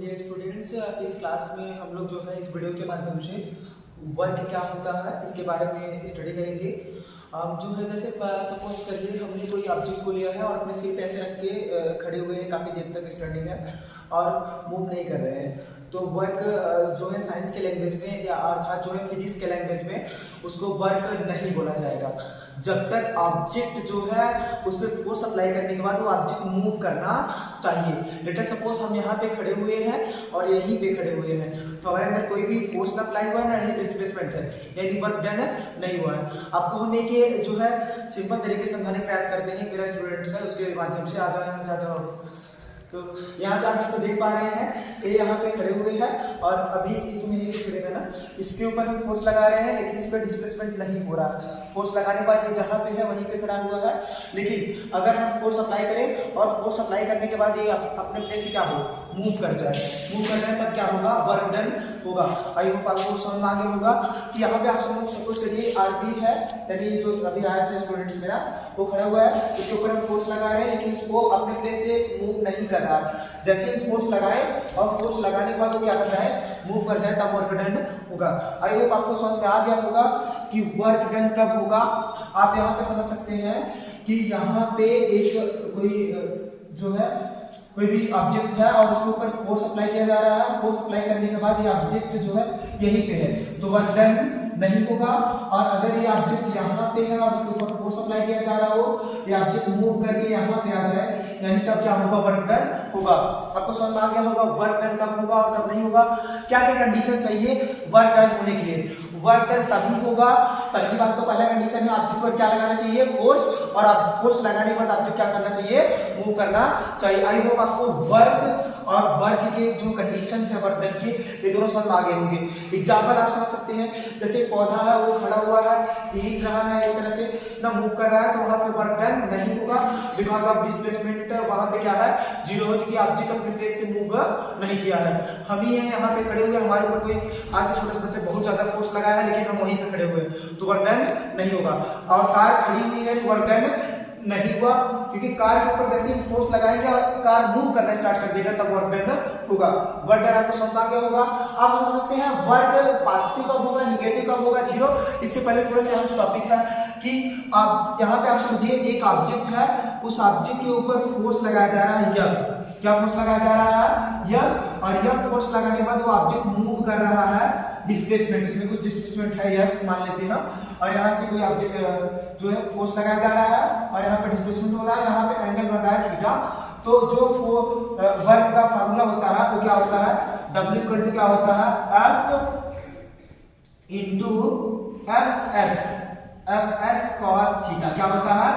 Dear students, इस class में हम लोग जो है इस वीडियो के माध्यम से वर्क क्या होता है इसके बारे में स्टडी करेंगे। जो है जैसे सपोज करिए हमने कोई ऑब्जेक्ट को लिया है और अपने सीट ऐसे रख के खड़े हुए हैं, काफ़ी देर तक स्टैंडिंग है और मूव नहीं कर रहे हैं। तो वर्क जो है साइंस के लैंग्वेज में या अर्थात जो है फिजिक्स के लैंग्वेज में उसको वर्क नहीं बोला जाएगा जब तक ऑब्जेक्ट जो है उस पर फोर्स अप्लाई करने के बाद वो ऑब्जेक्ट मूव करना चाहिए। लेट अस सपोज हम यहाँ पे खड़े हुए हैं और यहीं पे खड़े हुए हैं, तो हमारे अंदर कोई भी फोर्स ना अप्लाई हुआ है ना ही डिस्प्लेसमेंट है, यानी वर्क डन नहीं हुआ है। आपको हम एक ये जो है सिंपल तरीके से समझाने का प्रयास करते हैं मेरा स्टूडेंट्स है, उसके माध्यम से आ जाओ। तो यहाँ पे आप इसको देख पा रहे हैं, ये यहाँ पे खड़े हुए हैं और अभी तुम यही खड़ेगा ना, इसके ऊपर हम फोर्स लगा रहे हैं लेकिन इस पर डिस्प्लेसमेंट नहीं हो रहा। फोर्स लगाने के बाद ये जहाँ पे है वहीं पे खड़ा हुआ है, लेकिन अगर हम फोर्स अप्लाई करें और फोर्स अप्लाई करने के बाद ये अपने प्लेस से क्या हो मूव कर जाए तब क्या होगा, वर्क डन होगा। आई होप आपको समझ में आ गया होगा कि यहाँ पे आप सपोज करिए आरबी है, यानी जो अभी आया था स्टूडेंट्स मेरा वो खड़ा हुआ है, उसके ऊपर हम फोर्स लगा रहे हैं लेकिन इसको अपने प्लेस से मूव नहीं कर रहा है। जैसे ही फोर्स लगाए और फोर्स लगाने के बाद वो क्या कर जाए, मूव कर जाए, तब वर्क डन होगा। आई होप आपको समझ में आ गया होगा कि वर्क डन कब होगा। आप यहाँ पे समझ सकते हैं कि यहाँ पे एक कोई जो है कोई भी ऑब्जेक्ट है और उसके ऊपर फोर्स अप्लाई किया जा रहा है। फोर्स अप्लाई करने के बाद ये ऑब्जेक्ट जो है यहीं पे है तो वर्क डन नहीं होगा। और अगर ये ऑब्जेक्ट यहाँ पे है और इसके ऊपर फोर्स अप्लाई किया जा रहा हो, ये ऑब्जेक्ट मूव करके यहाँ पे आ जाए, यानी तब क्या होगा, वर्क डन होगा। आपको समझ में आ गया होगा वर्क डन कब होगा और कब नहीं होगा। क्या क्या कंडीशन चाहिए वर्क डन होने के लिए। वर्क डन तभी होगा, पहली बात तो पहला कंडीशन है ऑब्जेक्ट पर क्या लगाना चाहिए, फोर्स, और आप फोर्स लगाने के बाद ऑब्जेक्ट क्या करना चाहिए, मूव करना चाहिए। आई होप आपको वर्क और वर्क के जो कंडीशन है वर्क डन के, ये दोनों समझ में आ गए होंगे। एग्जाम्पल आप समझ सकते हैं, जैसे पौधा है वो खड़ा हुआ है, हिल रहा है, इस तरह से ना मूव कर रहा है, तो वहां पे वर्क डन नहीं होगा बिकॉज ऑफ डिस्प्लेसमेंट वहां पे क्या है, जीरो है, क्योंकि ऑब्जेक्ट अपने प्लेस से मूव नहीं किया है। हम ही हैं यहाँ पे खड़े हुए, हमारे ऊपर कोई आगे छोटे से बच्चे बहुत ज्यादा फोर्स लगाया है लेकिन हम वहीं पे खड़े हुए हैं, तो वर्क डन नहीं होगा। और कार खड़ी हुई है तो वर्क डन नहीं हुआ, क्योंकि कार के ऊपर जैसे ही फोर्स लगाएंगे और कार मूव करना स्टार्ट कर देगा तब वर्क डन होगा। वर्क डन आपको समझ आ गया होगा। अब हम समझते हैं वर्क पॉजिटिव कब होगा, निगेटिव कब होगा, जीरो। इससे पहले थोड़ा सा हम टॉपिक है कि आप यहाँ पे आप समझिए एक ऑब्जेक्ट है, उस ऑब्जेक्ट के ऊपर फोर्स लगाया जा रहा है यफ। क्या फोर्स लगाया जा रहा है, यफ, और यफ फोर्स लगाने के बाद वो ऑब्जेक्ट मूव कर रहा है, डिस्प्लेसमेंट, इसमें कुछ डिस्प्लेसमेंट है यस मान लेते हैं हम, और यहाँ से कोई ऑब्जेक्ट जो है फोर्स लगाया जा रहा है और यहाँ पे डिस्प्लेसमेंट हो रहा है, यहाँ पे एंगल बन रहा है थीटा। तो जो वर्क का फार्मूला होता है वो क्या होता है, W इक्वल टू क्या होता है, F into F cos theta. क्या होता है,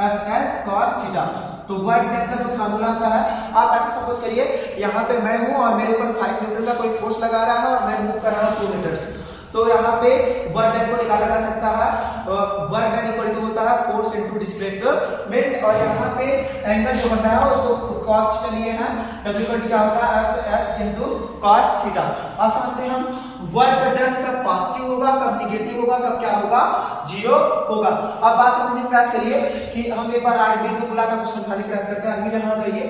Fs कॉस थीटा। तो वर्क डन का जो फार्मूला होता है, आप ऐसे सपोज करिए यहाँ पे मैं हूँ और मेरे ऊपर 5 न्यूटन का कोई फोर्स लगा रहा है और मैं मूव कर रहा हूँ 2 मीटर्स, तो यहाँ पे वर्क डन को निकाला जा सकता है। वर्क डन इक्वल टू होता है फोर्स इनटू डिस्प्लेसमेंट, और यहाँ पे एंगल जो बन रहा है उसको कॉस थीटा लिए हैं, W इक्वल टू क्या होता है, Fs इनटू कॉस थीटा। आप समझते हैं हम वर्क डन कब पॉजिटिव होगा, कब निगेटिव होगा, कब क्या होगा, जीरो होगा। अब बात समझने का प्रयास करिए कि हम एक बार आरबी को बुला कर समझाने का प्रयास करते हैं। आरबी यहाँ जाइए,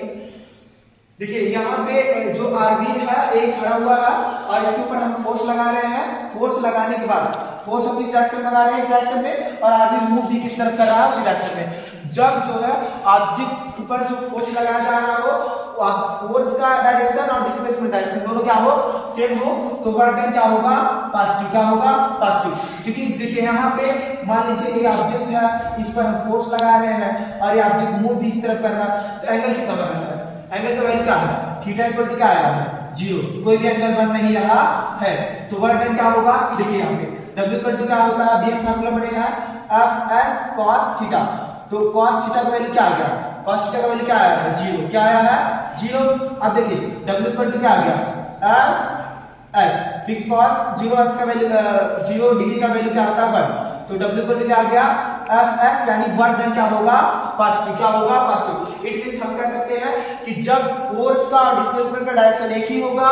देखिए यहाँ पे जो आरबी है एक खड़ा हुआ है और इसके ऊपर हम फोर्स लगा रहे हैं। फोर्स लगाने के बाद फोर्स हम किस डायरेक्शन में लगा रहे हैं, इस डायरेक्शन में, और आरबी मूव भी किस तरफ कर रहा है, उसी डायरेक्शन में। जब जो है ऑब्जेक्ट पर जो फोर्स लगाया जा रहा हो, फोर्स का डायरेक्शन और डिस्प्लेसमेंट डायरेक्शन दोनों क्या हो, सेम हो, तो वर्क डन क्या होगा, पॉजिटिव। क्या होगा, पॉजिटिव। क्योंकि देखिए यहाँ पे मान लीजिए ये ऑब्जेक्ट है, इस पर हम फोर्स लगा रहे हैं और ये ऑब्जेक्ट मूव भी इस तरफ कर रहा है, तो एंगल कितना बन रहा है, एंगल का वैल्यू क्या है, थीटा इक्वल टू क्या आया है, जीरो। कोई भी एंगल बन नहीं रहा है, तो वर्क डन क्या होगा, देखिए यहाँ पे W इक्वल टू क्या होता है, बीएम फार्मूला बनेगा Fs cos थीटा। तो cos थीटा का वैल्यू क्या आ गया, cos थीटा का वैल्यू क्या आया है, जीरो। क्या आया है, जीरो। अब देखिए W इक्वल टू क्या आ गया, Fs, क्योंकि cos 0 का वैल्यू 0 डिग्री का वैल्यू क्या होता है 1, तो W इक्वल टू क्या आ गया, Fs, यानी वर्क डन क्या होगा, पॉजिटिव। क्या होगा, पॉजिटिव। इट मींस हम कह सकते हैं कि जब फोर्स का और डिस्प्लेसमेंट का डायरेक्शन एक ही होगा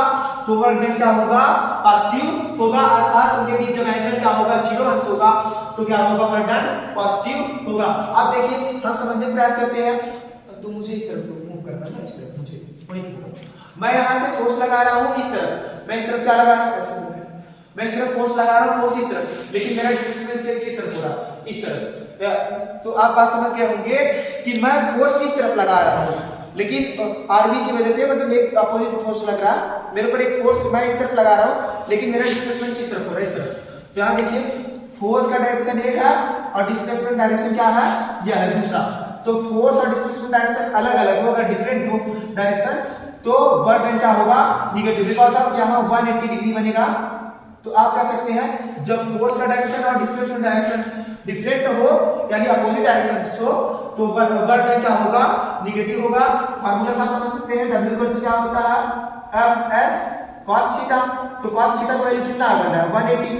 तो वर्क डन क्या होगा, पॉजिटिव होगा, अर्थात उनके बीच जब एंगल क्या होगा, 0 अंश होगा, तो क्या होगा, वर्क डन पॉजिटिव होगा। अब देखिए हम समझने का प्रयास करते हैं, तो मुझे इस तरफ मूव करना है ना, इस तरफ मुझे वही मैं यहाँ से फोर्स लगा रहा हूँ इस तरफ, मैं इस तरफ क्या लगा रहा हूँ, ऐसे मैं इस तरफ फोर्स लगा रहा हूँ, फोर्स इस तरफ, लेकिन मेरा डिस्प्लेसमेंट किस तरफ हो रहा है, इस तरफ। तो आप बात समझ गए होंगे कि मैं फोर्स इस तरफ लगा रहा हूँ, लेकिन आरबी की वजह से मतलब एक अपोजिट फोर्स लग रहा है मेरे ऊपर, एक फोर्स मैं इस तरफ लगा रहा हूँ, लेकिन मेरा डिस्प्लेसमेंट किस तरफ हो रहा है, इस तरफ। तो यहाँ देखिए फोर्स का डायरेक्शन एक है और डिस्प्लेसमेंट डायरेक्शन क्या है, यह है दूसरा। तो फोर्स और डिस्प्लेसमेंट डायरेक्शन अलग अलग हो, अगर डिफरेंट हो डायरेक्शन तो वर्क डन क्या होगा, निगेटिव, बिकॉज ऑफ यहाँ 180 डिग्री बनेगा। तो आप कह सकते हैं जब फोर्स का डायरेक्शन और डिस्प्लेसमेंट डायरेक्शन डिफरेंट हो यानी अपोजिट डायरेक्शन हो तो वर्क डन क्या होगा, निगेटिव होगा। फार्मूला आप समझ सकते हैं, W इक्वल टू क्या होता है, एफ एस कॉस थीटा। तो कॉस थीटा का वैल्यू कितना आ रहा है, 180,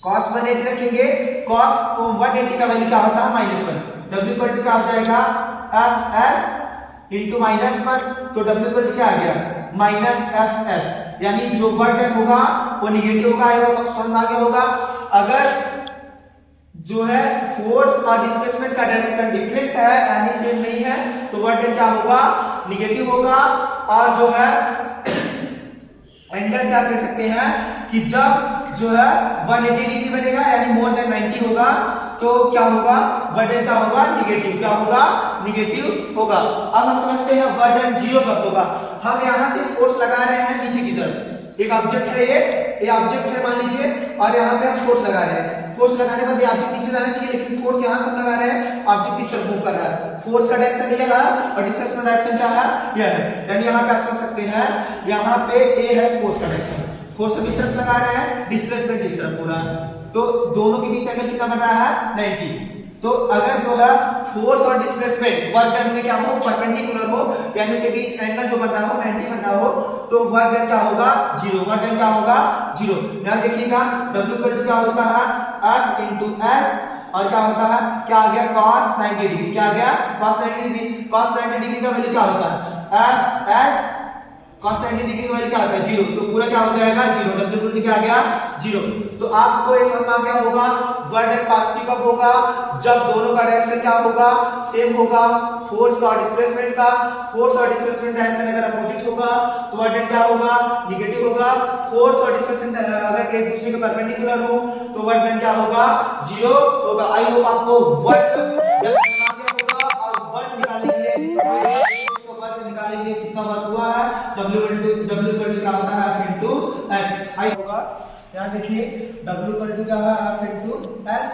कॉस 180 रखेंगे, कॉस 180 का वैल्यू क्या होता है, -1। W इक्वल टू क्या हो जाएगा, एफ एस इंटू -1, तो W इक्वल टू क्या आ गया, -FS, यानी जो वर्क डन होगा वो निगेटिव होगा, समझ आ गया होगा। अगर जो है फोर्स और डिस्प्लेसमेंट का डायरेक्शन डिफरेंट है यानी सेम नहीं है तो वर्क डन क्या होगा, निगेटिव होगा। और जो है एंगल से आप कह सकते हैं कि जब जो है 180 डिग्री बनेगा यानी मोर देन 90 होगा तो क्या होगा, वर्क डन क्या होगा, निगेटिव, क्या होगा, निगेटिव होगा। अब हम समझते हैं वर्क डन 0 कब होगा। हम यहाँ से फोर्स लगा रहे हैं नीचे की तरफ, एक ऑब्जेक्ट है, ये ऑब्जेक्ट है मान लीजिए, और यहाँ पे हम फोर्स लगा रहे हैं। फोर्स लगाने के बाद ये ऑब्जेक्ट नीचे जाना चाहिए, लेकिन फोर्स यहाँ से लगा रहे हैं, ऑब्जेक्ट इस तरफ मूव कर रहा है। फोर्स का डायरेक्शन ये है और डिस्प्लेसमेंट डायरेक्शन क्या है, यह है। यानी यहाँ पे आप समझ सकते हैं, यहाँ पे ए है फोर्स का डायरेक्शन, फोर्स हम इस तरफ लगा रहे हैं, डिस्प्लेसमेंट इस तरफ हो रहा है, तो दोनों के बीच एंगल कितना बन रहा है, 90। तो अगर जो है फोर्स और डिस्प्लेसमेंट वर्क डन में क्या हो, परपेंडिकुलर हो, यानी उनके बीच एंगल जो बन रहा हो 90 बन रहा हो, तो वर्क डन क्या होगा, 0, वर्क डन क्या होगा, 0। यहां देखिएगा W इक्वल टू क्या होता है, F इंटू S, और क्या होता है, क्या आ गया, cos 90 डिग्री, क्या आ गया, cos 90 डिग्री। cos 90 डिग्री का वैल्यू क्या होता है, F S cos 90 डिग्री का वैल्यू क्या आता है, 0, तो पूरा क्या हो जाएगा, 0। W इक्वल टू क्या आ गया, 0। तो आपको ये समझ में आ गया होगा वर्क डन पॉजिटिव कब होगा, जब दोनों का डायरेक्शन क्या होगा, सेम होगा, फोर्स का और डिस्प्लेसमेंट का। फोर्स और डिस्प्लेसमेंट डायरेक्शन अगर अपोजिट होगा तो वर्क डन क्या होगा, निगेटिव होगा। फोर्स और डिस्प्लेसमेंट अगर एक दूसरे के परपेंडिकुलर हो तो वर्क डन क्या होगा, 0 होगा। आई होप आपको वर्क डन समझ आ गया होगा। और वर्क निकालने के लिए निकालने के लिए कितना वर्क हुआ है, W इक्वल टू क्या होता है, F इंटू S। आई होगा, यहाँ देखिए W इक्वल टू क्या है, F इंटू S,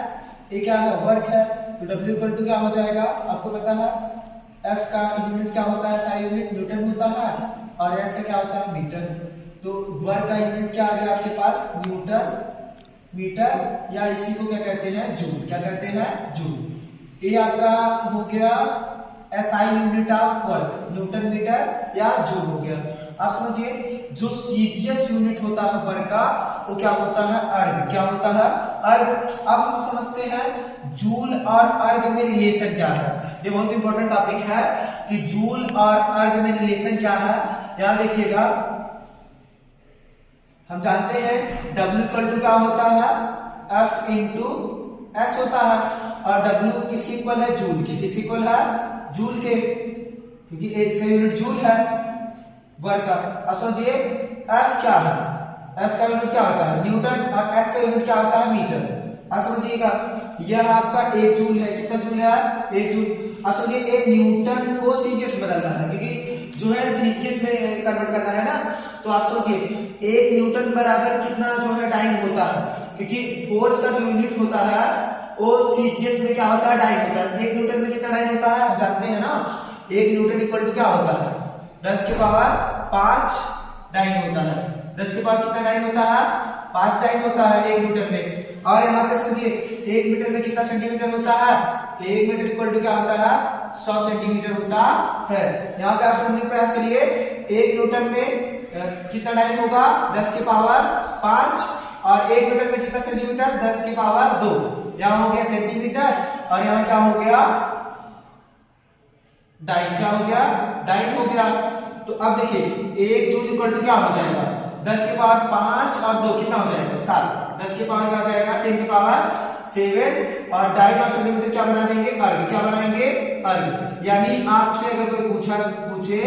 ये क्या है, वर्क है, तो W इक्वल टू क्या हो जाएगा, आपको पता है F का यूनिट क्या होता है, SI यूनिट न्यूटन होता है, और S का क्या होता है, मीटर। तो वर्क का यूनिट क्या आ गया आपके पास, न्यूटन मीटर, या इसी को क्या कहते हैं, जूल, क्या कहते हैं, जूल। ये आपका हो गया SI unit of work, Newton metre या जूल हो गया। आप समझिए जो सीजीएस यूनिट होता है वर्क का वो क्या होता है, अर्ग, क्या होता है, अर्ग। अब हम समझते हैं जूल और अर्ग में रिलेशन क्या है। ये बहुत इंपॉर्टेंट टॉपिक है कि जूल और अर्ग में रिलेशन क्या है। यहां देखिएगा, हम जानते हैं W इक्वल टू क्या होता है, F इंटू S होता है, और W किसके इक्वल है, जूल के। किसके इक्वल है, जूल के, क्योंकि इसका यूनिट जूल है वर्क का। अब समझिए F क्या है, F का यूनिट क्या होता है, न्यूटन, और S का यूनिट क्या होता है, मीटर। अब समझिएगा यह आपका 1 जूल है, कितना जूल है, 1 जूल। अब समझिए 1 न्यूटन को सीजीएस बदलना है, क्योंकि जो है सीजीएस में कन्वर्ट करना है ना, तो आप सोचिए 1 न्यूटन बराबर कितना जो है डाइन होता है, क्योंकि फोर्स का जो यूनिट होता है वो सीजीएस में क्या होता है, डाइन होता है। 1 न्यूटन में कितना डाइन होता है, जानते हैं ना, 1 न्यूटन इक्वल टू क्या होता है, 10 के पावर 5 डाइन होता है। 10 के पावर कितना डाइन होता है, 5 डाइन होता है 1 न्यूटन में। और यहाँ पे समझिए 1 मीटर में कितना सेंटीमीटर होता है, 1 मीटर इक्वल टू क्या होता है, 100 सेंटीमीटर होता है। यहाँ पे आप समझने का प्रयास करिए, 1 न्यूटन में कितना डाइन होगा, 10 के पावर 5, और 1 मीटर में कितना सेंटीमीटर, 10 के पावर 2। यहाँ हो गया सेंटीमीटर, और यहाँ क्या हो गया, डाइन, क्या हो गया, डाइन हो गया। तो अब देखिए 1 जूल इक्वल टू क्या हो जाएगा, 10 के पावर 5 और 2 कितना हो जाएगा, 7। 10 के पावर क्या हो जाएगा, 10 के पावर 7, और डाइन और सेंटीमीटर क्या बना देंगे, अर्ग, क्या बनाएंगे, अर्ग। यानी आपसे अगर कोई पूछे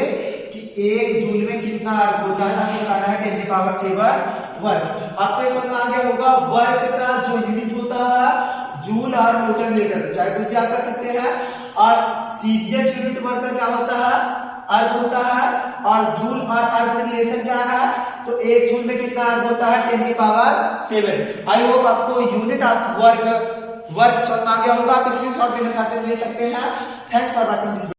कि 1 जूल में कितना अर्क होता है, आपको बताना है 10 की पावर 7 वर्क। आपको ये समझ में आ गया होगा वर्क का जो यूनिट होता है जूल और न्यूटन मीटर, चाहे कुछ भी आप कर सकते हैं। और सीजीएस यूनिट वर्क का क्या होता है, अर्क होता है। और जूल और अर्क में रिलेशन क्या है, तो 1 जूल में कितना अर्क होता है 10 की पावर 7। आई होप आपको यूनिट ऑफ वर्क समझ में आ गया होगा। आप स्क्रीनशॉट लेना चाहते ले सकते हैं। Thanks for watching this.